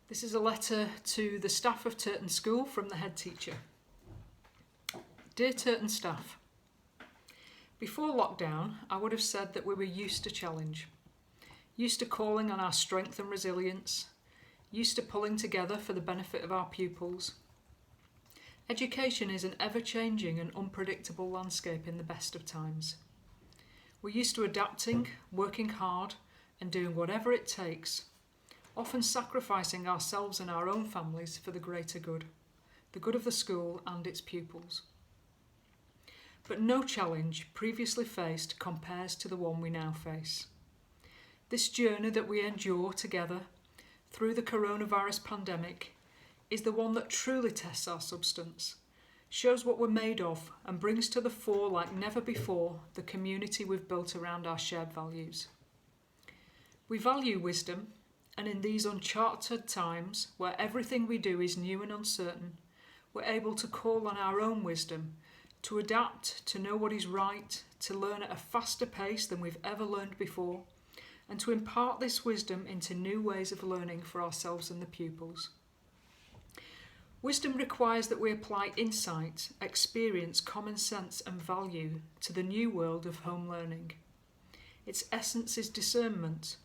This is a letter to the staff of Turton School from the head teacher. Dear Turton staff, before lockdown, I would have said that we were used to challenge, used to calling on our strength and resilience, used to pulling together for the benefit of our pupils. Education is an ever-changing and unpredictable landscape in the best of times. We're used to adapting, working hard, and doing whatever it takes, often sacrificing ourselves and our own families for the greater good, the good of the school and its pupils. But no challenge previously faced compares to the one we now face. This journey that we endure together through the coronavirus pandemic is the one that truly tests our substance, shows what we're made of, and brings to the fore like never before the community we've built around our shared values. We value wisdom, and in these uncharted times where everything we do is new and uncertain, we're able to call on our own wisdom, to adapt, to know what is right, to learn at a faster pace than we've ever learned before, and to impart this wisdom into new ways of learning for ourselves and the pupils. Wisdom requires that we apply insight, experience, common sense and value to the new world of home learning. Its essence is discernment,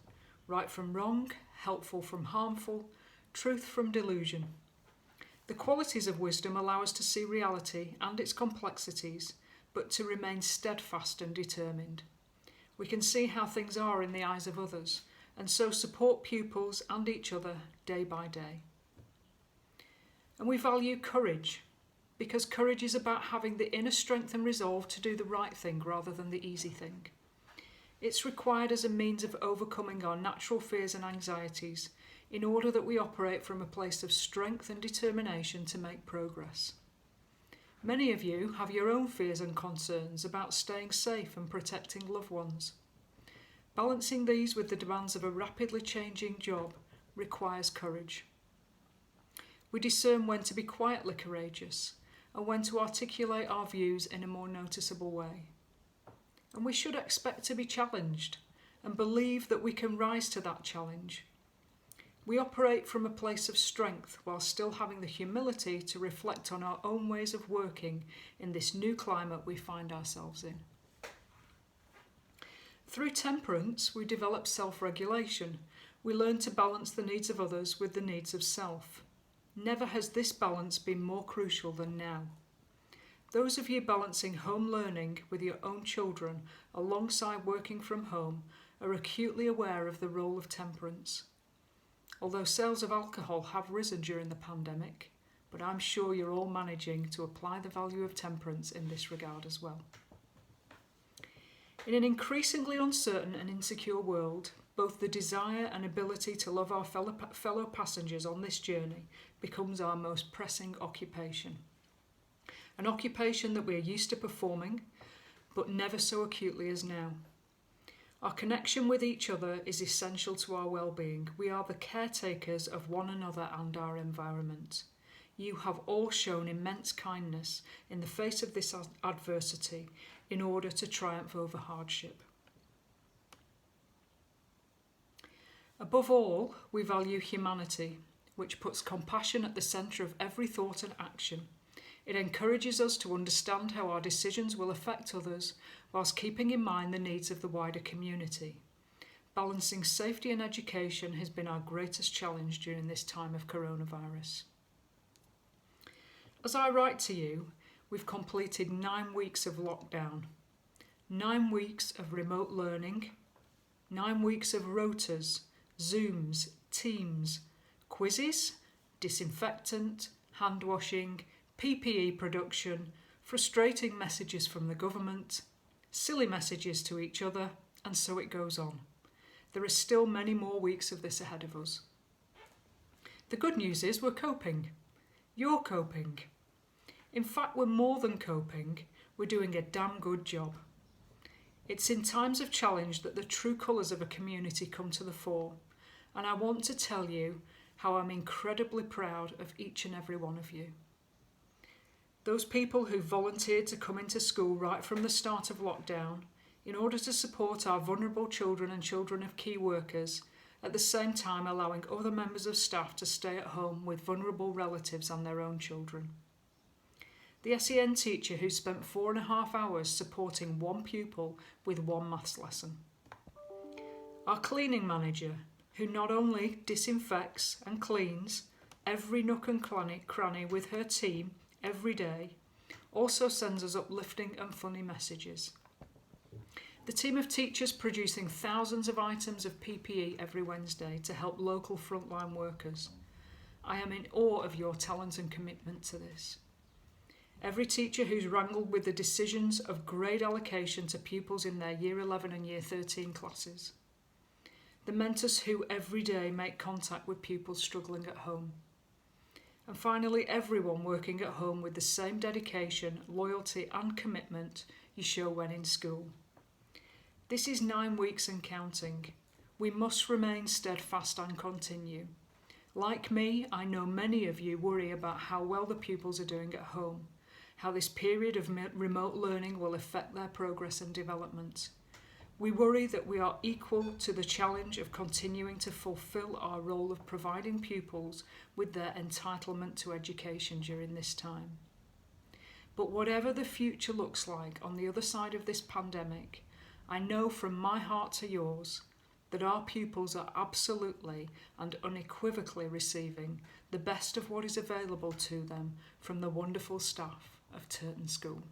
right from wrong, helpful from harmful, truth from delusion. The qualities of wisdom allow us to see reality and its complexities, but to remain steadfast and determined. We can see how things are in the eyes of others, and so support pupils and each other day by day. And we value courage, because courage is about having the inner strength and resolve to do the right thing rather than the easy thing. It's required as a means of overcoming our natural fears and anxieties in order that we operate from a place of strength and determination to make progress. Many of you have your own fears and concerns about staying safe and protecting loved ones. Balancing these with the demands of a rapidly changing job requires courage. We discern when to be quietly courageous and when to articulate our views in a more noticeable way. And we should expect to be challenged and believe that we can rise to that challenge. We operate from a place of strength while still having the humility to reflect on our own ways of working in this new climate we find ourselves in. Through temperance, we develop self-regulation. We learn to balance the needs of others with the needs of self. Never has this balance been more crucial than now. Those of you balancing home learning with your own children alongside working from home are acutely aware of the role of temperance. Although sales of alcohol have risen during the pandemic, but I'm sure you're all managing to apply the value of temperance in this regard as well. In an increasingly uncertain and insecure world, both the desire and ability to love our fellow passengers on this journey becomes our most pressing occupation. An occupation that we are used to performing, but never so acutely as now. Our connection with each other is essential to our well-being. We are the caretakers of one another and our environment. You have all shown immense kindness in the face of this adversity in order to triumph over hardship. Above all, we value humanity, which puts compassion at the centre of every thought and action. It encourages us to understand how our decisions will affect others, whilst keeping in mind the needs of the wider community. Balancing safety and education has been our greatest challenge during this time of coronavirus. As I write to you, we've completed 9 weeks of lockdown, 9 weeks of remote learning, 9 weeks of rotas, Zooms, Teams, quizzes, disinfectant, hand washing, PPE production, frustrating messages from the government, silly messages to each other, and so it goes on. There are still many more weeks of this ahead of us. The good news is we're coping. You're coping. In fact, we're more than coping, we're doing a damn good job. It's in times of challenge that the true colours of a community come to the fore, and I want to tell you how I'm incredibly proud of each and every one of you. Those people who volunteered to come into school right from the start of lockdown in order to support our vulnerable children and children of key workers at the same time allowing other members of staff to stay at home with vulnerable relatives and their own children. The SEN teacher who spent 4.5 hours supporting one pupil with one maths lesson. Our cleaning manager, who not only disinfects and cleans every nook and cranny with her team every day, also sends us uplifting and funny messages. The team of teachers producing thousands of items of PPE every Wednesday to help local frontline workers. I am in awe of your talent and commitment to this. Every teacher who's wrangled with the decisions of grade allocation to pupils in their Year 11 and Year 13 classes. The mentors who every day make contact with pupils struggling at home. And finally, everyone working at home with the same dedication, loyalty and commitment you show when in school. This is 9 weeks and counting. We must remain steadfast and continue. Like me, I know many of you worry about how well the pupils are doing at home, how this period of remote learning will affect their progress and development. We worry that we are equal to the challenge of continuing to fulfil our role of providing pupils with their entitlement to education during this time. But whatever the future looks like on the other side of this pandemic, I know from my heart to yours that our pupils are absolutely and unequivocally receiving the best of what is available to them from the wonderful staff of Turton School.